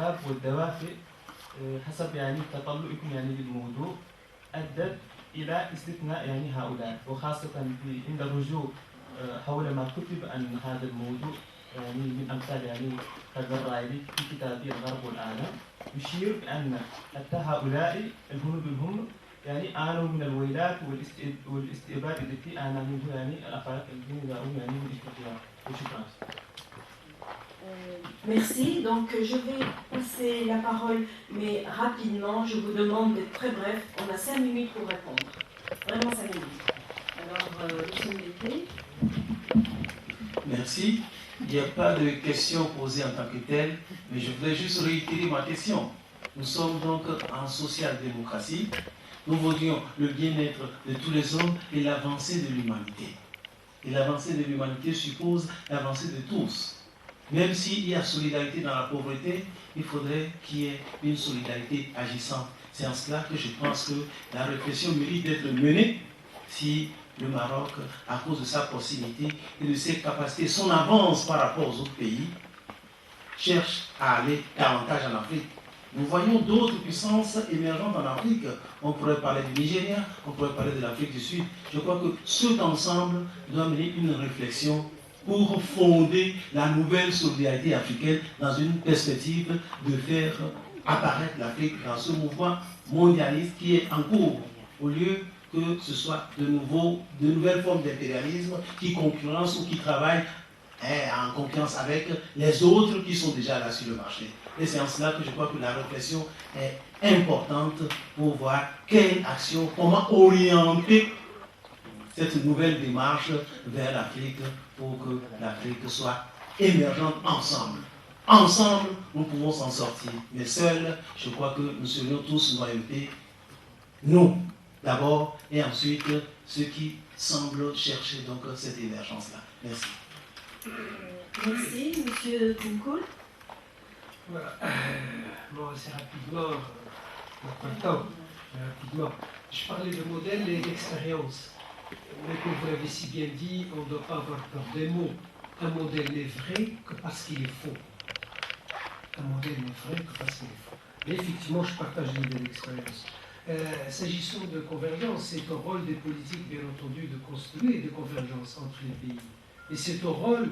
والدوافع حسب يعني تطلعكم يعني للموضوع أدت إلى استثناء يعني هؤلاء، وخاصة عند الرجوع حول ما كتب عن هذا الموضوع يعني من أمثال يعني كالرايلي في كتابه الغرب والعالم يشير بأن حتى هؤلاء الهنود هم يعني آنوا من الويلات والاستئباد التي آنا منه يعني الأفارقة الذين جاءوا يعني من إفريقيا. وشكرا. Merci. Donc, je vais passer la parole, mais rapidement. Je vous demande d'être très bref. On a 5 minutes pour répondre. Vraiment 5 minutes. Alors, monsieur Mbeke. Merci. Il n'y a pas de questions posées en tant que telles, mais je voudrais juste réitérer ma question. Nous sommes donc en social-démocratie. Nous voudrions le bien-être de tous les hommes et l'avancée de l'humanité. Et l'avancée de l'humanité suppose l'avancée de tous. Même s'il y a solidarité dans la pauvreté, il faudrait qu'il y ait une solidarité agissante. C'est en cela que je pense que la réflexion mérite d'être menée si le Maroc, à cause de sa proximité et de ses capacités, son avance par rapport aux autres pays, cherche à aller davantage en Afrique. Nous voyons d'autres puissances émergentes en Afrique. On pourrait parler du Nigeria, on pourrait parler de l'Afrique du Sud. Je crois que cet ensemble doit mener une réflexion pour fonder la nouvelle solidarité africaine dans une perspective de faire apparaître l'Afrique dans ce mouvement mondialiste qui est en cours, au lieu que ce soit de nouvelles formes d'impérialisme qui concurrencent ou qui travaillent en concurrence avec les autres qui sont déjà là sur le marché. Et c'est en cela que je crois que la réflexion est importante pour voir quelle action, comment orienter cette nouvelle démarche vers l'Afrique pour que l'Afrique soit émergente ensemble. Ensemble, nous pouvons s'en sortir. Mais seuls, je crois que nous serions tous noyautés. Nous, d'abord, et ensuite, ceux qui semblent chercher donc cette émergence-là. Merci. Merci, monsieur Kounkoul. Voilà. Bon, assez rapidement, pas le temps, rapidement. Je parlais de modèle et d'expérience. Mais comme vous l'avez si bien dit, on ne doit pas avoir peur des mots. Un modèle n'est vrai que parce qu'il est faux. Un modèle n'est vrai que parce qu'il est faux. Mais effectivement, je partage l'idée d'expérience. S'agissant de convergence, c'est au rôle des politiques, bien entendu, de construire des convergences entre les pays. Et c'est au rôle,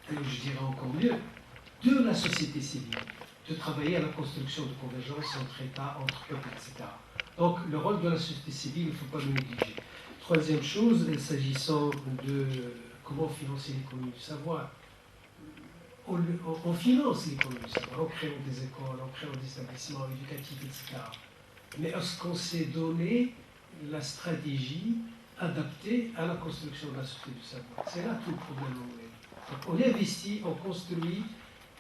je dirais encore mieux, de la société civile, de travailler à la construction de convergences entre États, entre peuples, etc. Donc, le rôle de la société civile, il ne faut pas le négliger. Troisième chose, s'agissant de comment financer l'économie du savoir, on finance l'économie du savoir en créant des écoles, en créant des établissements éducatifs, etc. Mais est-ce qu'on s'est donné la stratégie adaptée à la construction de la société du savoir? C'est là tout le problème, à mon avis. Donc, on investit, on construit,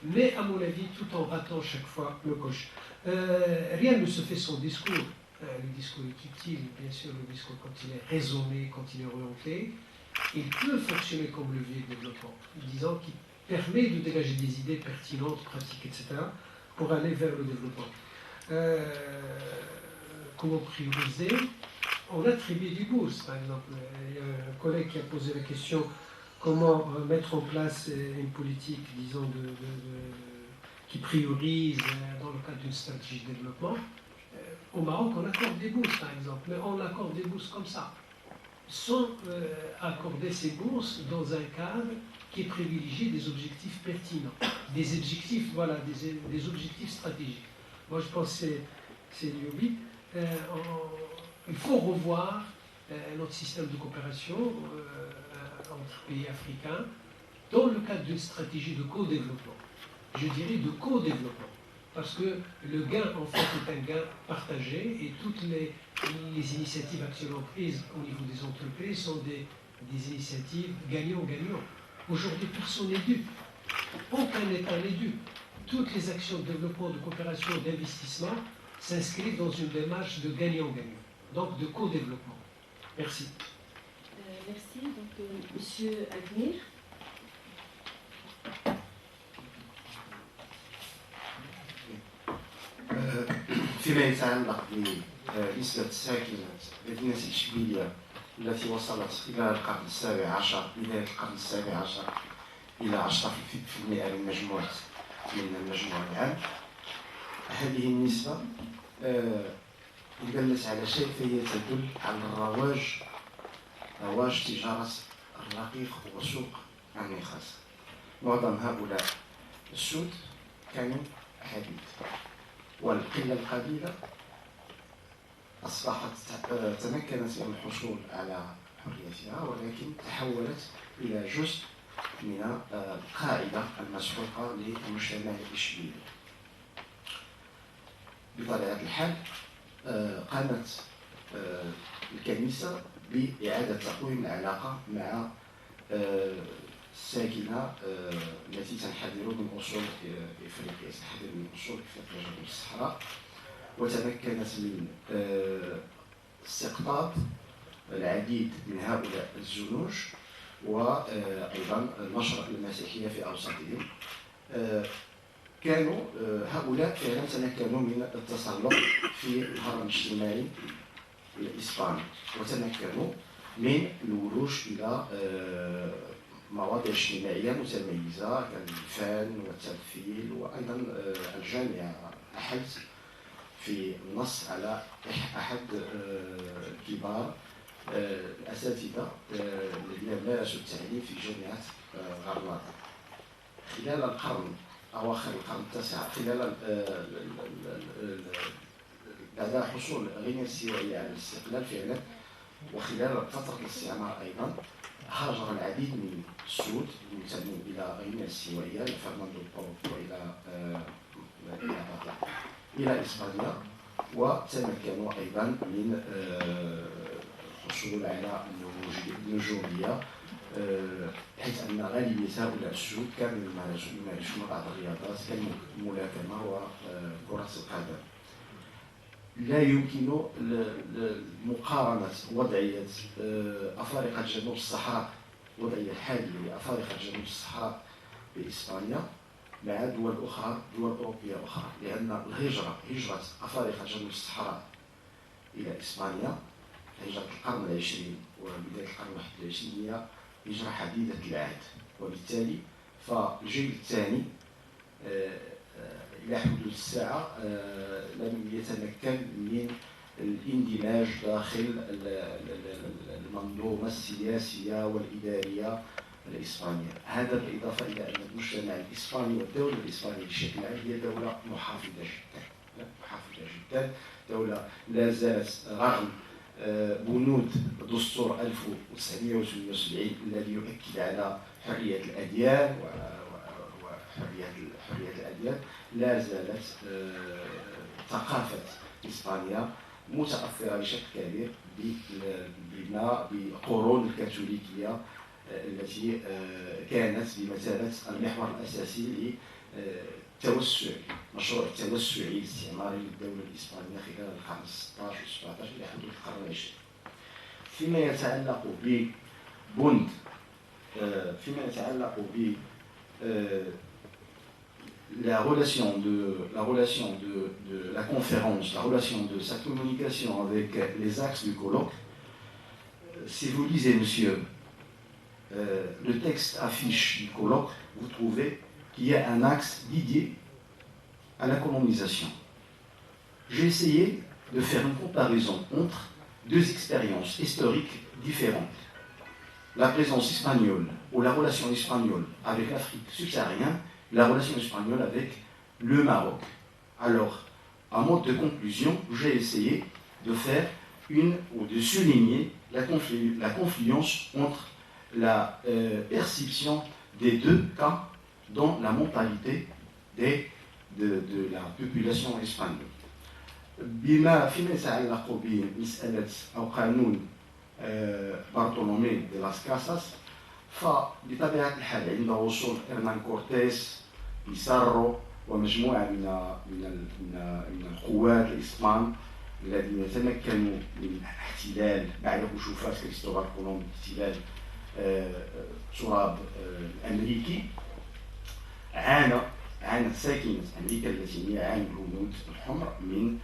mais à mon avis, tout en ratant chaque fois le coche. Rien ne se fait sans discours. Le discours est utile, bien sûr, le discours quand il est raisonné, quand il est orienté, il peut fonctionner comme levier de développement, disons qu'il permet de dégager des idées pertinentes, pratiques, etc., pour aller vers le développement. Comment prioriser? On attribue des bourses, par exemple. Il y a un collègue qui a posé la question comment mettre en place une politique, disons, qui priorise dans le cadre d'une stratégie de développement. Au Maroc, on accorde des bourses, par exemple, mais on accorde des bourses comme ça, sans accorder ces bourses dans un cadre qui privilégie des objectifs pertinents, des objectifs, voilà, des objectifs stratégiques. Moi, je pense que c'est lui. Il faut revoir notre système de coopération entre pays africains dans le cadre d'une stratégie de co-développement. Je dirais de co-développement. Parce que le gain, en fait, est un gain partagé et toutes les initiatives actuellement prises au niveau des entreprises sont des initiatives gagnant-gagnant. Aujourd'hui, personne n'est dupe. Aucun État n'est dupe. Toutes les actions de développement, de coopération, d'investissement s'inscrivent dans une démarche de gagnant-gagnant, donc de co-développement. Merci. Merci. Donc, monsieur Admir. فيما يتعلق بنسبة الساكنة مدينة إشبيلية التي وصلت إلى القرن السابع عشر، بداية القرن السابع عشر، إلى 10% من مجموع من المجموع العام. هذه النسبة إن دلت على شيء فهي تدل على رواج تجارة الرقيق وسوق النخاس. معظم هؤلاء السود كانوا عبيد، والقلة القليلة أصبحت تمكنت من الحصول على حريتها، ولكن تحولت إلى جزء من القاعدة المسبوقة للمجتمع الإشبيلي. بطبيعة الحال قامت الكنيسة بإعادة تقويم العلاقة مع الساكنة التي تنحدر من أصول إفريقيا، تنحدر من أصول إفريقيا جنوب الصحراء، وتمكنت من استقطاب العديد من هؤلاء الزنوج وأيضا نشر المسيحية في أوساطهم. كانوا هؤلاء فعلا تمكنوا من التسلط في الهرم الاجتماعي الإسباني، وتمكنوا من الولوج إلى مواضيع اجتماعية متميزة كالفن والتمثيل، وأيضا الجامعة أحدث في النص على أحد كبار الأساتذة الذين مارسوا التعليم في جامعة غرناطة خلال القرن أواخر القرن التاسع، خلال بعد حصول غينيا السيوية على الاستقلال فعلا، وخلال فترة الاستعمار أيضا هاجر العديد من السود المنتمين إلى غينيا السيوية لفرناندو بورتو إلى إسبانيا، وتمكنوا أيضا من الحصول على النجومية، حيث أن غالبية هؤلاء السود كانوا يمارسون بعض الرياضات كالملاكمة وكرة القدم. لا يمكن مقارنة وضعية أفارقة جنوب الصحراء، الوضعية الحالية لأفارقة جنوب الصحراء بإسبانيا مع دول أخرى، دول أوروبية أخرى، لأن هجرة أفارقة جنوب الصحراء إلى إسبانيا، هجرة القرن العشرين وبداية القرن الواحد والعشرين، هي هجرة حديثة العهد، وبالتالي فالجيل الثاني إلى حدود الساعة لم يتمكن من الاندماج داخل المنظومة السياسية والإدارية الإسبانية. هذا بالإضافة إلى أن المجتمع الإسباني والدولة الإسبانية بشكل عام هي دولة محافظة جدا، دولة لا زالت رغم بنود دستور 1978 الذي يؤكد على حرية الأديان وحرية الأديان، لا زالت ثقافة إسبانيا متأثرة بشكل كبير بقرون الكاثوليكية التي كانت بمثابة المحور الأساسي للتوسع، مشروع التوسعي الاستعماري للدولة الإسبانية خلال القرن 16 و 17 إلى حدود القرن العشرين. فيما يتعلق ب la relation de la conférence, la relation de sa communication avec les axes du colloque, si vous lisez, monsieur, le texte affiche du colloque, vous trouvez qu'il y a un axe dédié à la colonisation. J'ai essayé de faire une comparaison entre deux expériences historiques différentes. La présence espagnole ou la relation espagnole avec l'Afrique subsaharienne, la relation espagnole avec le Maroc. Alors, en mode de conclusion, j'ai essayé de faire ou de souligner la confluence entre la perception des deux cas dans la mentalité de la population espagnole. فيما يتعلق بمسألة أو قانون بارتولومي دي لاس كاساس، فبطبيعة الحال عند وصول إرنان كورتيس بيسارو ومجموعة من القوات الإسبان الذين تمكنوا من احتلال بعد كشوفات كريستوفر كولومب احتلال تراب الأمريكي، عانت ساكنة أمريكا اللاتينية، عانوا الهنود الحمر من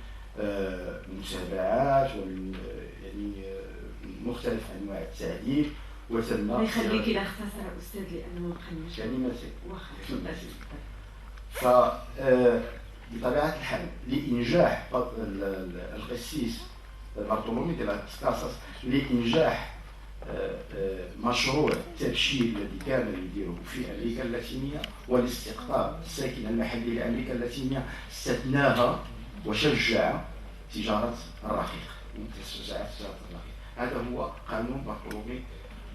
متابعات ومن يعني مختلف أنواع التعذيب، وتم يخليك إلى اختصر أستاذ لأنه ما بقيناش كلمتين. بطبيعة الحال لإنجاح القسيس بارتولومي دي لاس كاساس لإنجاح مشروع التبشير الذي كان يديره في أمريكا اللاتينية والاستقطاب الساكن المحلي لأمريكا اللاتينية استثناها وشجع تجارة الرقيق. هذا هو قانون بارتولومي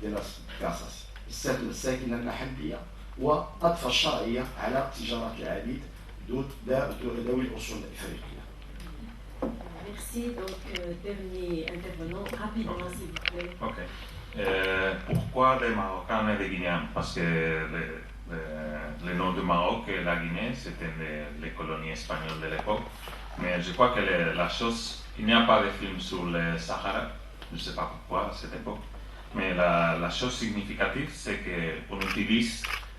دي لاس كاساس، استثنى الساكنة المحلية وأضفى الشرعية على تجارة العبيد ذوي الأصول الإفريقية. Merci. Donc, dernier intervenant, rapidement s'il vous plaît. Ok. Pourquoi des Marocains et des Guinéens? Parce que le nom du Maroc et la Guinée, c'était les colonies espagnoles de l'époque. Mais je crois que la chose, il n'y a pas de film sur le Sahara, je ne sais pas pourquoi à cette époque. Mais la chose significative, c'est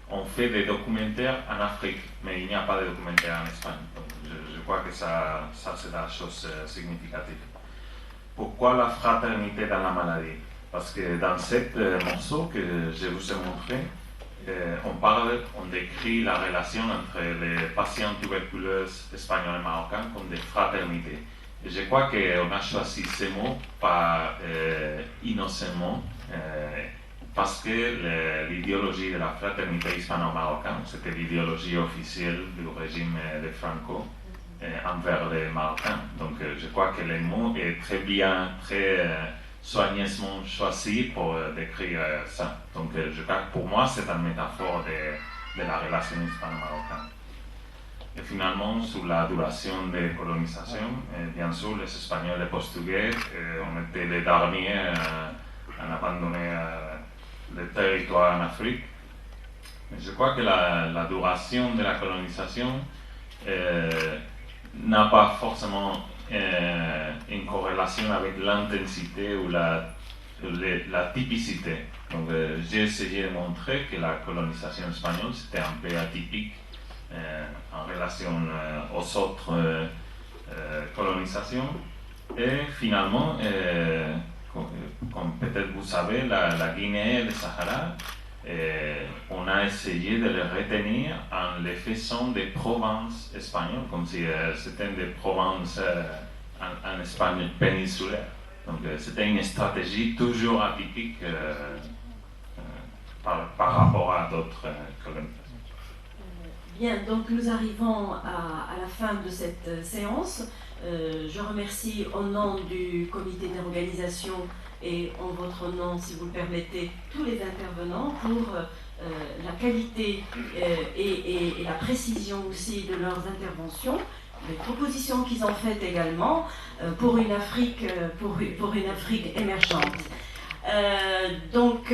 qu'on fait des documentaires en Afrique, mais il n'y a pas de documentaires en Espagne. Donc, je crois que ça c'est la chose significative. Pourquoi la fraternité dans la maladie? Parce que dans ce morceau que je vous ai montré, on décrit la relation entre les patients tuberculeux espagnols et marocains comme des fraternités. Et je crois qu'on a choisi ces mots pas innocemment, parce que l'idéologie de la fraternité hispano-marocaine, c'était l'idéologie officielle du régime de Franco envers les Marocains. Donc je crois que le mot est très bien, très soigneusement choisi pour décrire ça. Donc je crois que pour moi, c'est une métaphore de la relation hispano-marocaine. Et finalement, sur la duration des colonisations, bien sûr, les Espagnols et les Portugais ont été les derniers à abandonner le territoire en Afrique. Mais je crois que la duration de la colonisation n'a pas forcément une corrélation avec l'intensité ou la typicité. Donc j'ai essayé de montrer que la colonisation espagnole c'était un peu atypique en relation aux autres colonisations. Et finalement, comme peut-être vous savez, la Guinée et le Sahara, on a essayé de les retenir en les faisant des provinces espagnoles, comme si c'était des provinces en Espagne péninsulaire. Donc c'était une stratégie toujours atypique par rapport à d'autres colonies. Bien, donc nous arrivons à la fin de cette séance. Je remercie au nom du comité d'organisation et en votre nom, si vous le permettez, tous les intervenants pour la qualité et la précision aussi de leurs interventions, les propositions qu'ils ont faites également pour une Afrique émergente. Donc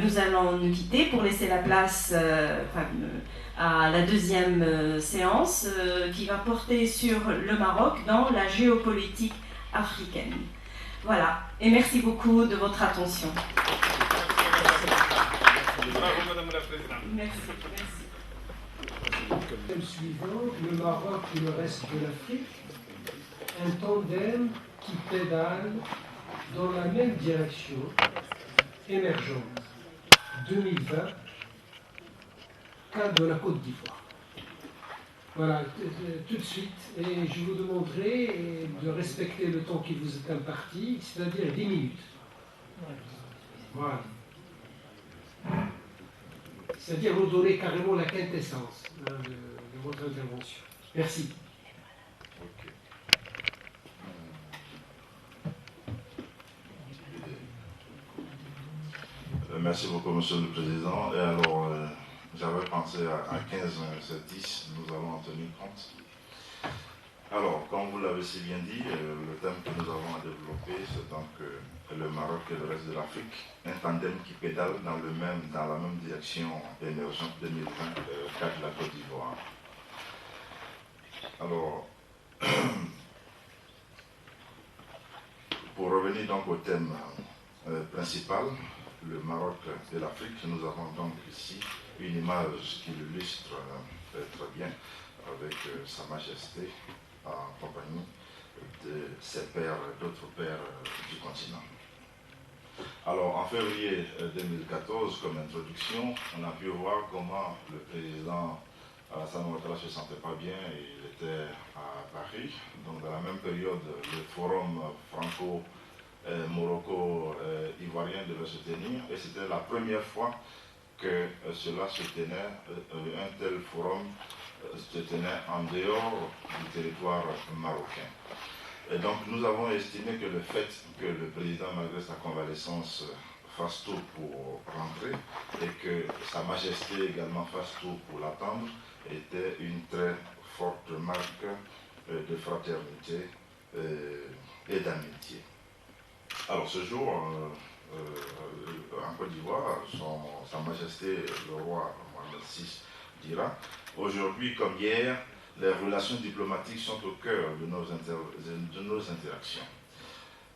nous allons nous quitter pour laisser la place à la deuxième séance qui va porter sur le Maroc dans la géopolitique africaine. Voilà, et merci beaucoup de votre attention. Bravo, Madame la Présidente. Merci. Thème suivant, le Maroc et le reste de l'Afrique, un tandem qui pédale dans la même direction, émergente, 2020, cas de la Côte d'Ivoire. Voilà, tout de suite, et je vous demanderai de respecter le temps qui vous est imparti, c'est-à-dire 10 minutes. Voilà. C'est-à-dire vous donner carrément la quintessence de votre intervention. Merci. Merci beaucoup, Monsieur le Président. Et alors, j'avais pensé à 15, mais c'est 10, nous allons en tenir compte. Alors, comme vous l'avez si bien dit, le thème que nous avons à développer, c'est donc le Maroc et le reste de l'Afrique, un tandem qui pédale dans la même direction émergente 2020, cas de la Côte d'Ivoire. Alors, pour revenir donc au thème principal, le Maroc et l'Afrique, nous avons donc ici une image qui l'illustre très bien avec Sa Majesté en compagnie de ses pairs, d'autres pairs du continent. Alors en février 2014, comme introduction, on a pu voir comment le président Alassane Ouattara ne se sentait pas bien et il était à Paris. Donc dans la même période, le forum franco-morocco-ivoirien devait se tenir et c'était la première fois que cela se tenait, un tel forum se tenait en dehors du territoire marocain. Et donc nous avons estimé que le fait que le président, malgré sa convalescence, fasse tout pour rentrer et que Sa Majesté également fasse tout pour l'attendre était une très forte marque de fraternité et d'amitié. Alors ce jour, en Côte d'Ivoire, Sa Majesté le roi Mohamed VI dira, aujourd'hui comme hier, les relations diplomatiques sont au cœur de nos interactions.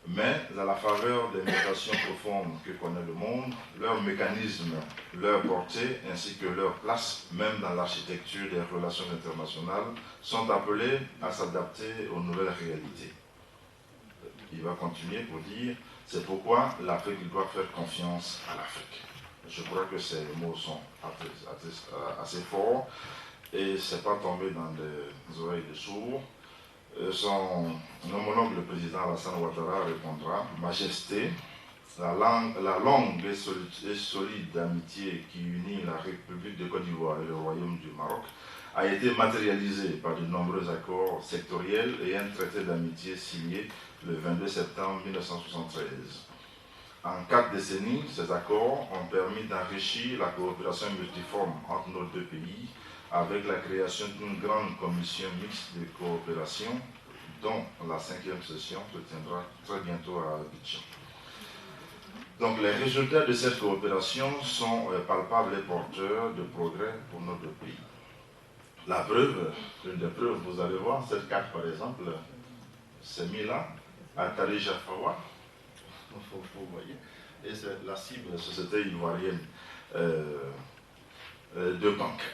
Mais à la faveur des mutations profondes que connaît le monde, leurs mécanismes, leur portée ainsi que leur place, même dans l'architecture des relations internationales, sont appelés à s'adapter aux nouvelles réalités. Il va continuer pour dire, c'est pourquoi l'Afrique doit faire confiance à l'Afrique. Je crois que ces mots sont assez forts et ce n'est pas tombé dans les oreilles des sourds. Son homologue, le président Alassane Ouattara, répondra « Majesté, la longue et solide amitié qui unit la République de Côte d'Ivoire et le Royaume du Maroc a été matérialisée par de nombreux accords sectoriels et un traité d'amitié signé le 22 septembre 1973. En 4 décennies, ces accords ont permis d'enrichir la coopération multiforme entre nos deux pays avec la création d'une grande commission mixte de coopération dont la 5e session se tiendra très bientôt à Abidjan. Donc les résultats de cette coopération sont palpables et porteurs de progrès pour notre pays. La preuve, l'une des preuves, vous allez voir, cette carte par exemple, c'est mis là, à Tarijafawa, vous voyez, et la cible, société ivoirienne de banque.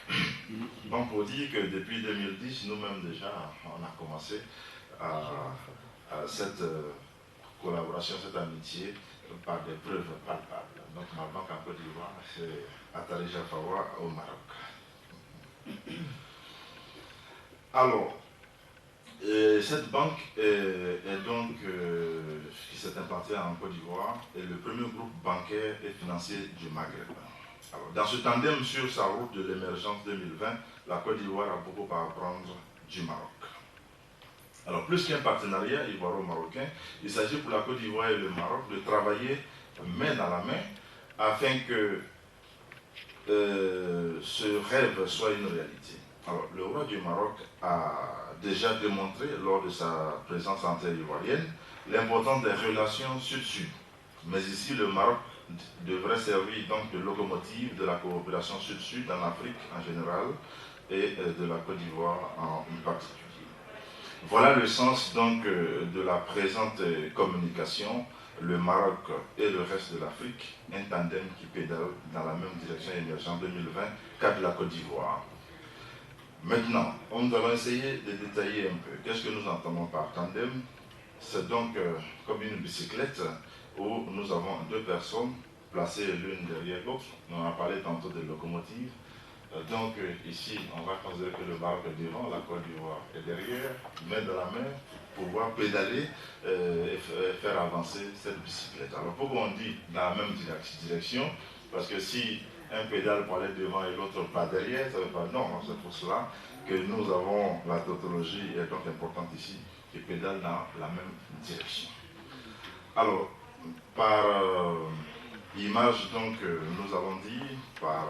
Donc pour dire que depuis 2010, nous-mêmes déjà, on a commencé à cette collaboration, cette amitié par des preuves palpables. Donc ma banque en Côte d'Ivoire, c'est Attali Jafawa au Maroc. Alors, cette banque est donc, qui s'est implantée en Côte d'Ivoire, est le premier groupe bancaire et financier du Maghreb. Alors, dans ce tandem sur sa route de l'émergence 2020, la Côte d'Ivoire a beaucoup à apprendre du Maroc. Alors, plus qu'un partenariat ivoiro-marocain, il s'agit pour la Côte d'Ivoire et le Maroc de travailler main dans la main afin que ce rêve soit une réalité. Alors, le roi du Maroc a déjà démontré, lors de sa présence en terre ivoirienne, l'importance des relations sud-sud. Mais ici, le Maroc devrait servir donc de locomotive de la coopération sud-sud en Afrique en général et de la Côte d'Ivoire en particulier. Voilà le sens donc de la présente communication, le Maroc et le reste de l'Afrique, un tandem qui pédale dans la même direction émergente 2020 qu'à de la Côte d'Ivoire. Maintenant, nous allons essayer de détailler un peu. Qu'est-ce que nous entendons par tandem? C'est donc comme une bicyclette où nous avons deux personnes placées l'une derrière l'autre. On a parlé tantôt de locomotive. Donc ici, on va considérer que le Maroc est devant, la Côte d'Ivoire est derrière, main dans la main, pour pouvoir pédaler et faire avancer cette bicyclette. Alors pourquoi on dit dans la même direction? Parce que si un pédale pour aller devant et l'autre pas derrière, ça ne veut pas non. C'est pour cela que nous avons la tautologie est donc importante ici, qui pédale dans la même direction. Alors, par image, donc, nous avons dit, par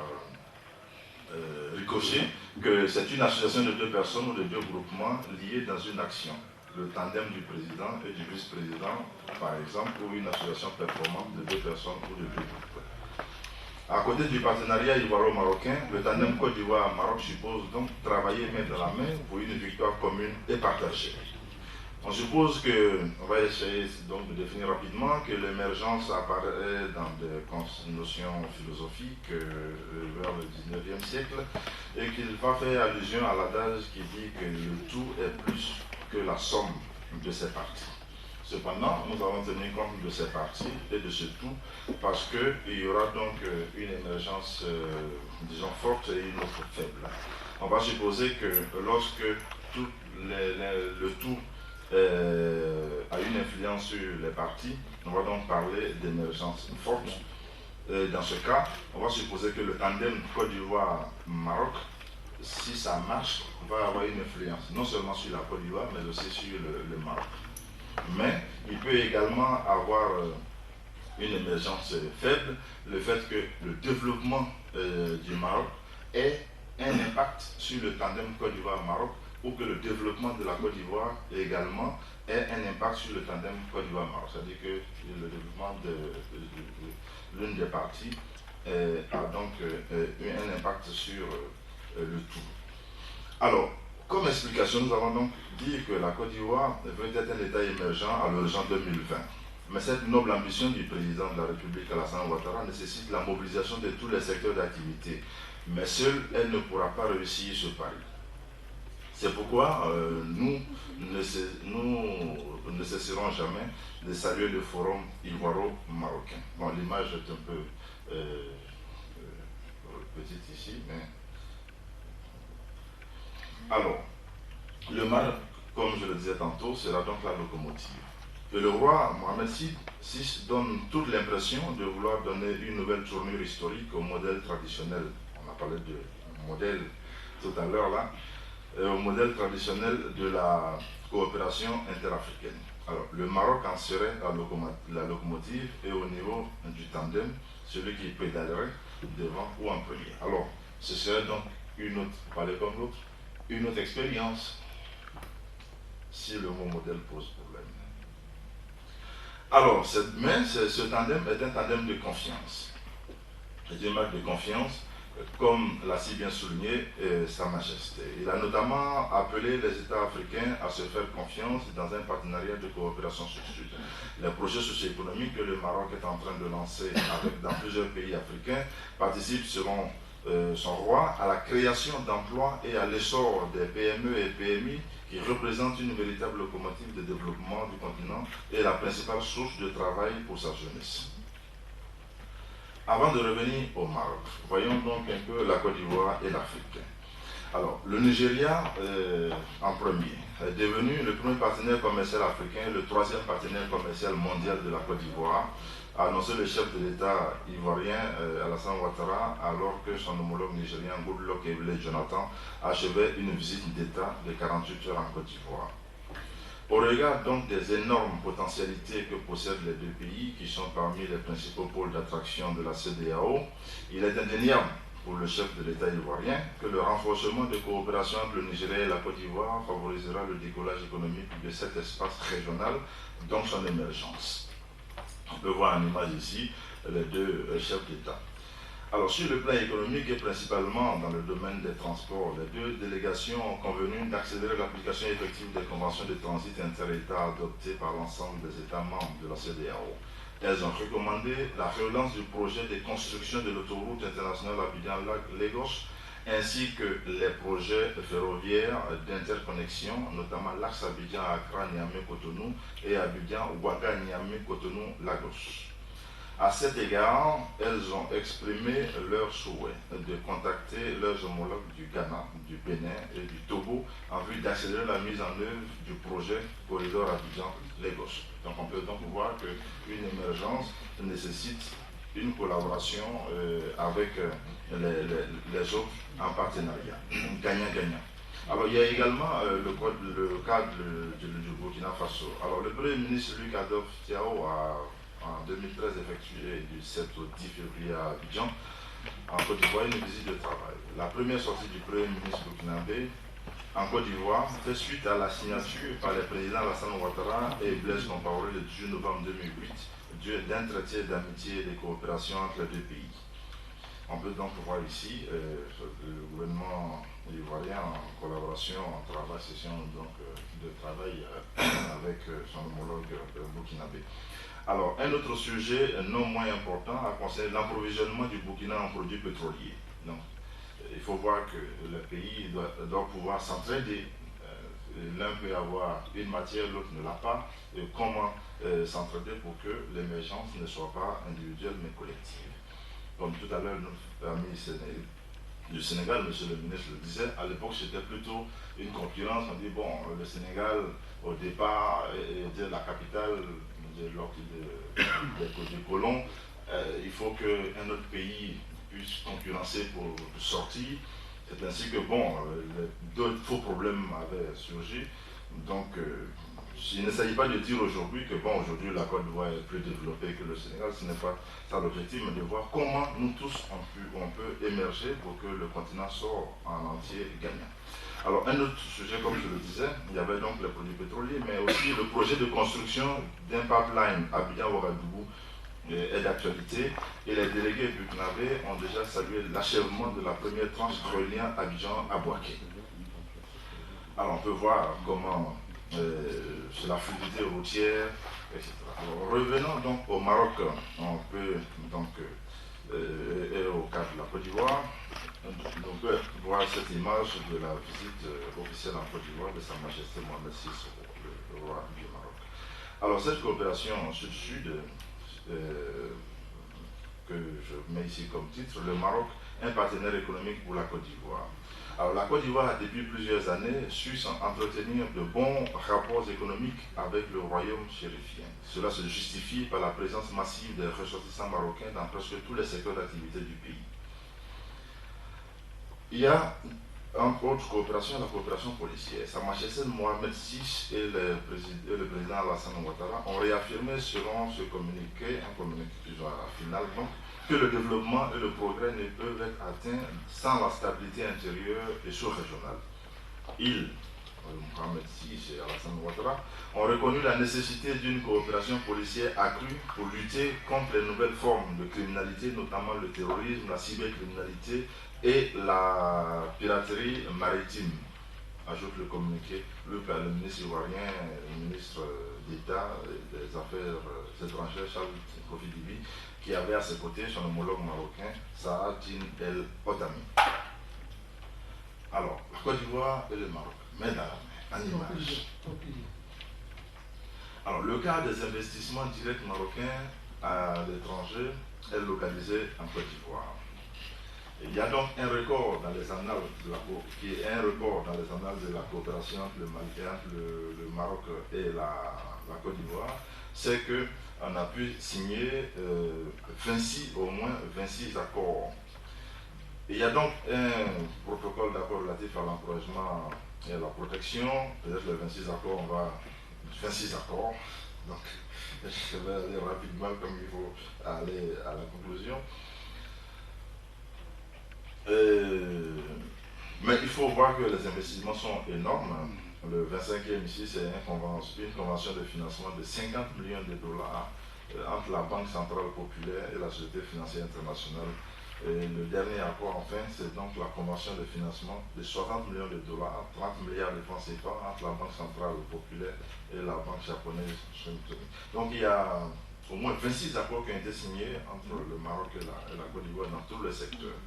ricochet, que c'est une association de deux personnes ou de deux groupements liés dans une action. Le tandem du président et du vice-président, par exemple, ou une association performante de deux personnes ou de deux groupes. À côté du partenariat ivoiro-marocain, le tandem Côte d'Ivoire-Maroc suppose donc travailler main dans la main pour une victoire commune et partagée. On suppose que, on va essayer donc de définir rapidement que l'émergence apparaît dans des notions philosophiques vers le 19e siècle et qu'il va faire allusion à l'adage qui dit que le tout est plus que la somme de ses parties. Cependant, nous avons tenu compte de ces parties et de ce tout parce qu'il y aura donc une émergence, disons, forte et une autre faible. on va supposer que lorsque le tout a une influence sur les partis, on va donc parler d'émergence forte. Dans ce cas, on va supposer que le tandem Côte d'Ivoire-Maroc, si ça marche, va avoir une influence non seulement sur la Côte d'Ivoire, mais aussi sur le Maroc. Mais il peut également avoir une émergence faible, le fait que le développement du Maroc ait un impact sur le tandem Côte d'Ivoire-Maroc, ou que le développement de la Côte d'Ivoire également ait un impact sur le tandem Côte d'Ivoire-Maroc. C'est-à-dire que le développement de l'une des parties a donc un impact sur le tout. Alors, comme explication, nous avons donc dit que la Côte d'Ivoire veut être un État émergent à l'horizon 2020. Mais cette noble ambition du président de la République, Alassane Ouattara, nécessite la mobilisation de tous les secteurs d'activité. Mais seule, elle ne pourra pas réussir ce pari. C'est pourquoi nous ne cesserons jamais de saluer le forum ivoiro-marocain. Bon, l'image est un peu petite ici, mais... Alors, le Maroc, comme je le disais tantôt, sera donc la locomotive. Et le roi Mohamed VI donne toute l'impression de vouloir donner une nouvelle tournure historique au modèle traditionnel. On a parlé de modèle tout à l'heure là. Au modèle traditionnel de la coopération interafricaine. Alors, le Maroc en serait la locomotive et au niveau du tandem, celui qui pédalerait devant ou en premier. Alors, ce serait donc une autre, parler comme l'autre, une autre expérience si le mot modèle pose problème. Alors, ce tandem est un tandem de confiance. C'est une marque de confiance, comme l'a si bien souligné Sa Majesté. Il a notamment appelé les États africains à se faire confiance dans un partenariat de coopération sud-sud. Les projets socio-économiques que le Maroc est en train de lancer dans plusieurs pays africains participent selon son roi à la création d'emplois et à l'essor des PME et PMI qui représentent une véritable locomotive de développement du continent et la principale source de travail pour sa jeunesse. Avant de revenir au Maroc, voyons donc un peu la Côte d'Ivoire et l'Afrique. Alors, le Nigeria, en premier, est devenu le premier partenaire commercial africain, le troisième partenaire commercial mondial de la Côte d'Ivoire, a annoncé le chef de l'État ivoirien Alassane Ouattara, alors que son homologue nigérien Goodluck Ebele Jonathan achevait une visite d'État de 48 heures en Côte d'Ivoire. Au regard donc des énormes potentialités que possèdent les deux pays, qui sont parmi les principaux pôles d'attraction de la CEDEAO, il est indéniable pour le chef de l'État ivoirien que le renforcement de coopération entre le Nigeria et la Côte d'Ivoire favorisera le décollage économique de cet espace régional, donc son émergence. On peut voir en image ici les deux chefs d'État. Alors, sur le plan économique et principalement dans le domaine des transports, les deux délégations ont convenu d'accélérer l'application effective des conventions de transit inter-États adoptées par l'ensemble des États membres de la CEDEAO. Elles ont recommandé la relance du projet de construction de l'autoroute internationale Abidjan-Lagos, ainsi que les projets ferroviaires d'interconnexion, notamment l'axe Abidjan-Accra-Niamey-Cotonou et Abidjan-Ouaga-Niamey-Cotonou-Lagos. À cet égard, elles ont exprimé leur souhait de contacter leurs homologues du Ghana, du Bénin et du Togo en vue d'accélérer la mise en œuvre du projet Corridor Abidjan-Lagos. Donc on peut donc voir qu'une émergence nécessite une collaboration avec les autres en partenariat, gagnant-gagnant. Alors il y a également le cadre du Burkina Faso. Alors le Premier ministre Luc Adolphe Thiaw a en 2013 effectué du 7 au 10 février à Abidjan, en Côte d'Ivoire, une visite de travail. La première sortie du Premier ministre burkinabé en Côte d'Ivoire fait suite à la signature par les présidents Alassane Ouattara et Blaise Compaoré le 18 novembre 2008 d'un traité d'amitié et de coopération entre les deux pays. On peut donc voir ici le gouvernement ivoirien en collaboration, en travail, session donc, de travail avec son homologue burkinabé. Alors, un autre sujet non moins important a concerné l'approvisionnement du Burkina en produits pétroliers. Donc, il faut voir que le pays doit pouvoir s'entraider. L'un peut avoir une matière, l'autre ne l'a pas. Et comment s'entraider pour que l'émergence ne soit pas individuelle mais collective. Comme tout à l'heure, notre ami du Sénégal, monsieur le ministre le disait, à l'époque c'était plutôt une concurrence. On dit, bon, le Sénégal, au départ, était la capitale des colons. Il faut qu'un autre pays puisse concurrencer pour sortir. C'est ainsi que, bon, d'autres faux problèmes avaient surgi. Donc, il ne s'agit pas de dire aujourd'hui que, bon, aujourd'hui la Côte d'Ivoire est plus développée que le Sénégal. Ce n'est pas ça l'objectif, mais de voir comment nous tous on peut émerger pour que le continent sorte en entier gagnant. Alors, un autre sujet, comme je le disais, il y avait donc les produits pétroliers, mais aussi le projet de construction d'un pipeline Abidjan-Ouagadougou est d'actualité, et les délégués burkinabés ont déjà salué l'achèvement de la première tranche reliant Abidjan à Bouaké. Alors, on peut voir comment c'est la fluidité routière, etc. Alors, revenons donc au Maroc, on peut donc et au cas de la Côte d'Ivoire. On peut voir cette image de la visite officielle en Côte d'Ivoire de Sa Majesté Mohamed VI, le roi du Maroc. Alors cette coopération sud-sud, que je mets ici comme titre, le Maroc, un partenaire économique pour la Côte d'Ivoire. Alors la Côte d'Ivoire a depuis plusieurs années su entretenir de bons rapports économiques avec le royaume chérifien. Cela se justifie par la présence massive des ressortissants marocains dans presque tous les secteurs d'activité du pays. Il y a entre autres coopération, la coopération policière. Sa Majesté Mohamed VI et le président Alassane Ouattara ont réaffirmé selon ce communiqué, un communiqué final, donc, que le développement et le progrès ne peuvent être atteints sans la stabilité intérieure et sous-régionale. Ils, Mohamed VI et Alassane Ouattara, ont reconnu la nécessité d'une coopération policière accrue pour lutter contre les nouvelles formes de criminalité, notamment le terrorisme, la cybercriminalité et la piraterie maritime, ajoute le communiqué lu par le ministre ivoirien, le ministre d'État des Affaires étrangères, Charles Kofi Dibi, qui avait à ses côtés son homologue marocain, Saad El Otami. Alors, la Côte d'Ivoire et le Maroc, main dans la main, en image. Alors, le cas des investissements directs marocains à l'étranger est localisé en Côte d'Ivoire. Il y a donc un record dans les annales de la coopération entre le Maroc et la Côte d'Ivoire, c'est qu'on a pu signer au moins 26 accords. Il y a donc un protocole d'accord relatif à l'encouragement et à la protection. Peut-être les 26 accords, 26 accords. Donc, je vais aller rapidement comme il faut aller à la conclusion. Mais il faut voir que les investissements sont énormes. Le 25e ici, c'est une convention de financement de 50 millions de dollars entre la Banque centrale populaire et la Société financière internationale. Et le dernier accord, enfin, c'est donc la convention de financement de 60 millions de dollars, 30 milliards de francs CFA entre la Banque centrale populaire et la Banque japonaise. Donc il y a au moins 26 accords qui ont été signés entre le Maroc et la Côte d'Ivoire dans tous les secteurs.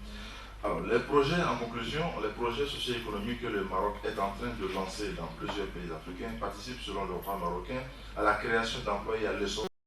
Alors, les projets, en conclusion, les projets socio-économiques que le Maroc est en train de lancer dans plusieurs pays africains participent, selon le roi marocain, à la création d'emplois et à l'essor